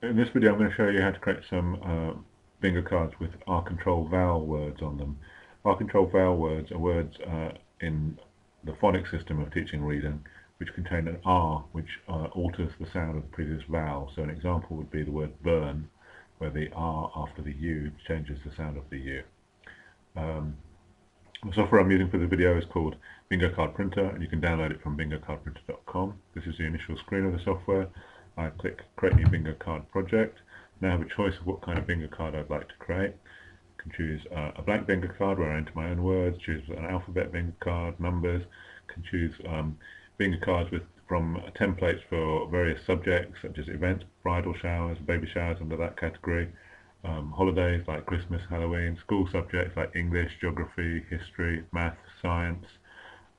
In this video I'm going to show you how to create some bingo cards with R-control vowel words on them. R-control vowel words are words in the phonics system of teaching reading which contain an R which alters the sound of the previous vowel. So an example would be the word burn, where the R after the U changes the sound of the U. The software I'm using for the video is called Bingo Card Printer, and you can download it from bingocardprinter.com. This is the initial screen of the software. I click Create New Bingo Card Project. Now I have a choice of what kind of bingo card I'd like to create. I can choose a blank bingo card where I enter my own words, choose an alphabet bingo card, numbers, can choose bingo cards from templates for various subjects such as events, bridal showers, baby showers under that category, holidays like Christmas, Halloween, school subjects like English, geography, history, math, science,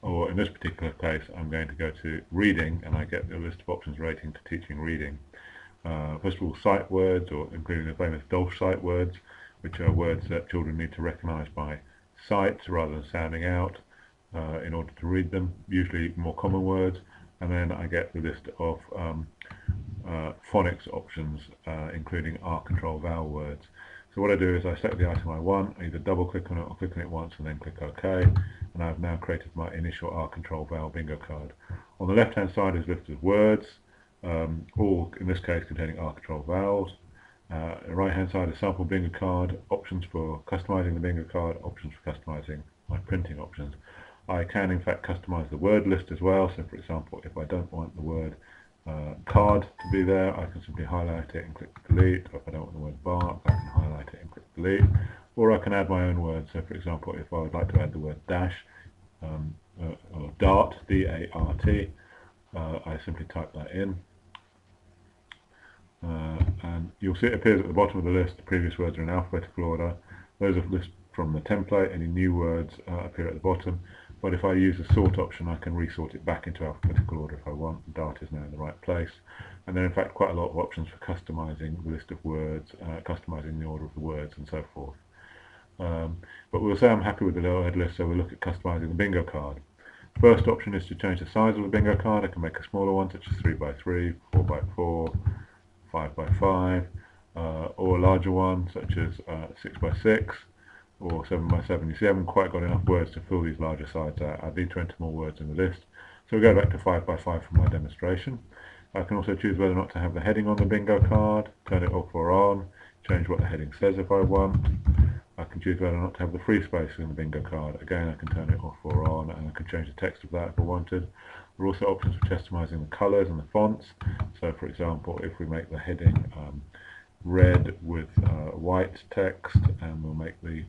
or in this particular case I'm going to go to reading and I get a list of options relating to teaching reading. First of all, sight words, or including the famous Dolch sight words, which are words that children need to recognise by sight rather than sounding out in order to read them, usually more common words. And then I get the list of phonics options, including R-control vowel words. So what I do is I select the item I want, I either double click on it or click on it once and then click OK, and I've now created my initial R-control vowel bingo card. On the left hand side is listed words, all in this case containing R-control vowels. The right hand side is sample bingo card, options for customizing the bingo card, options for customizing my printing options. I can in fact customize the word list as well, so for example if I don't want the word card to be there, I can simply highlight it and click delete, or if I don't want the word bark, I can highlight it and click delete, or I can add my own words. So for example, if I would like to add the word dash, or dart, D-A-R-T, I simply type that in, and you'll see it appears at the bottom of the list. The previous words are in alphabetical order. Those are lists from the template. Any new words appear at the bottom. But if I use the sort option, I can resort it back into alphabetical order if I want. Dart is now in the right place. And then in fact quite a lot of options for customizing the list of words, customizing the order of the words and so forth. But we'll say I'm happy with the word list, so we'll look at customizing the bingo card. First option is to change the size of the bingo card. I can make a smaller one such as 3x3, 4x4, 5x5, or a larger one such as 6x6. Or 7x7. You see I haven't quite got enough words to fill these larger sides out. I need to enter more words in the list. So we'll go back to 5x5 for my demonstration. I can also choose whether or not to have the heading on the bingo card, turn it off or on, change what the heading says if I want. I can choose whether or not to have the free space in the bingo card. Again, I can turn it off or on, and I can change the text of that if I wanted. There are also options for customizing the colors and the fonts. So for example, if we make the heading red with white text, and we'll make the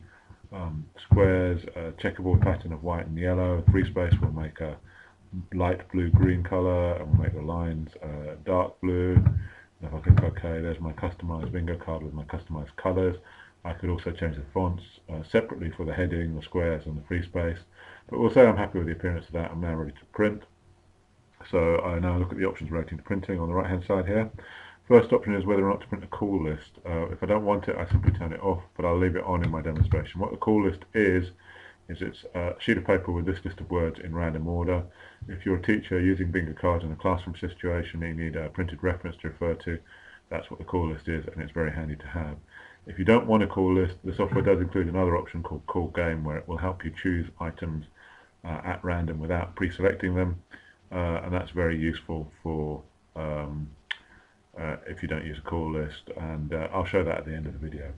squares a checkerboard pattern of white and yellow. Free space will make a light blue-green color, and we'll make the lines dark blue. And if I click OK, there's my customized bingo card with my customized colors. I could also change the fonts separately for the heading, the squares and the free space. But we'll say I'm happy with the appearance of that. I'm now ready to print. So I now look at the options relating to printing on the right hand side here. First option is whether or not to print a call list. If I don't want it, I simply turn it off, but I'll leave it on in my demonstration. What the call list is it's a sheet of paper with this list of words in random order. If you're a teacher using bingo cards in a classroom situation and you need a printed reference to refer to, that's what the call list is, and it's very handy to have. If you don't want a call list, the software does include another option called Call Game, where it will help you choose items at random without pre-selecting them, and that's very useful for if you don't use a call list, and I'll show that at the end of the video.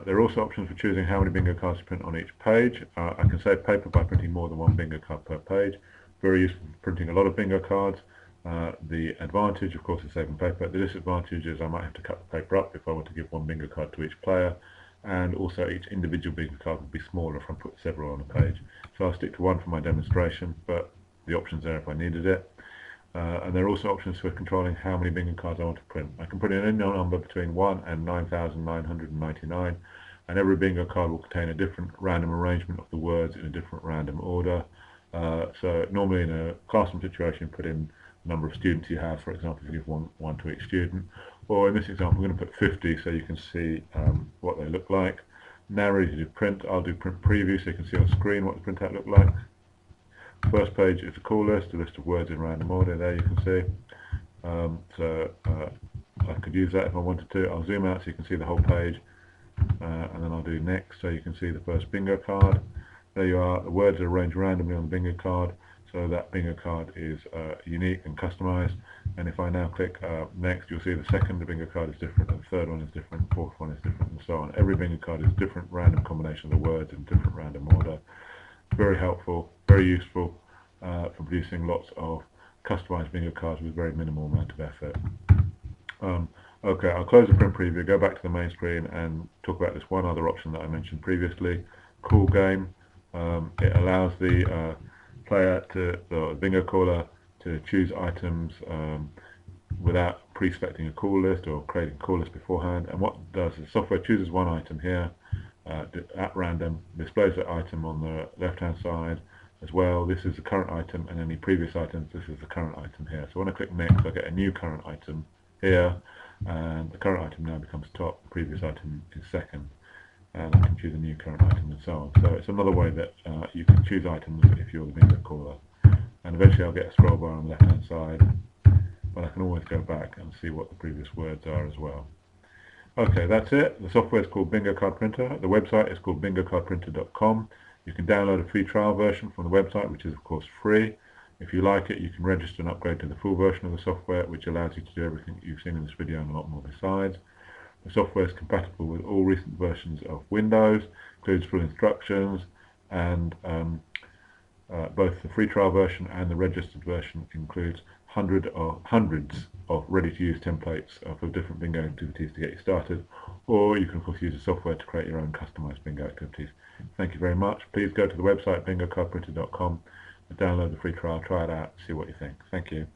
There are also options for choosing how many bingo cards to print on each page. I can save paper by printing more than one bingo card per page. Very useful for printing a lot of bingo cards. The advantage, of course, is saving paper. The disadvantage is I might have to cut the paper up if I want to give one bingo card to each player, and also each individual bingo card would be smaller if I put several on a page. So I'll stick to one for my demonstration, but the option's there if I needed it. And there are also options for controlling how many bingo cards I want to print. I can put in any number between 1 and 9,999, and every bingo card will contain a different random arrangement of the words in a different random order. So normally in a classroom situation, put in the number of students you have. For example, if you give one to each student, or in this example, I'm going to put 50 so you can see what they look like. Now ready to do print. I'll do print preview so you can see on screen what the printout look like. First page is a call list, a list of words in random order. There you can see. So I could use that if I wanted to. I'll zoom out so you can see the whole page, and then I'll do next so you can see the first bingo card. There you are. The words are arranged randomly on the bingo card, so that bingo card is unique and customized. And if I now click next, you'll see the second bingo card is different, and the third one is different, the fourth one is different, and so on. Every bingo card is different random combination of the words in different random order. Very helpful, very useful for producing lots of customized bingo cards with very minimal amount of effort. Okay, I'll close the print preview, go back to the main screen and talk about this one other option that I mentioned previously, Call Game. It allows the player, the bingo caller, to choose items without pre-selecting a call list or creating a call list beforehand. And what it does is the software chooses one item here at random, displays that item on the left-hand side as well. This is the current item, and any previous items, this is the current item here. So when I click next, I get a new current item here, and the current item now becomes top, the previous item is second, and I can choose a new current item and so on. So it's another way that you can choose items if you're the bingo caller. And eventually I'll get a scroll bar on the left hand side, but I can always go back and see what the previous words are as well. Okay, that's it. The software is called Bingo Card Printer. The website is called bingocardprinter.com. You can download a free trial version from the website, which is of course free. If you like it, you can register and upgrade to the full version of the software, which allows you to do everything you've seen in this video and a lot more besides. The software is compatible with all recent versions of Windows, includes full instructions, and both the free trial version and the registered version includes hundreds of ready-to-use templates for different bingo activities to get you started, or you can of course use the software to create your own customized bingo activities. Thank you very much. Please go to the website bingocardprinter.com and download the free trial, try it out, see what you think. Thank you.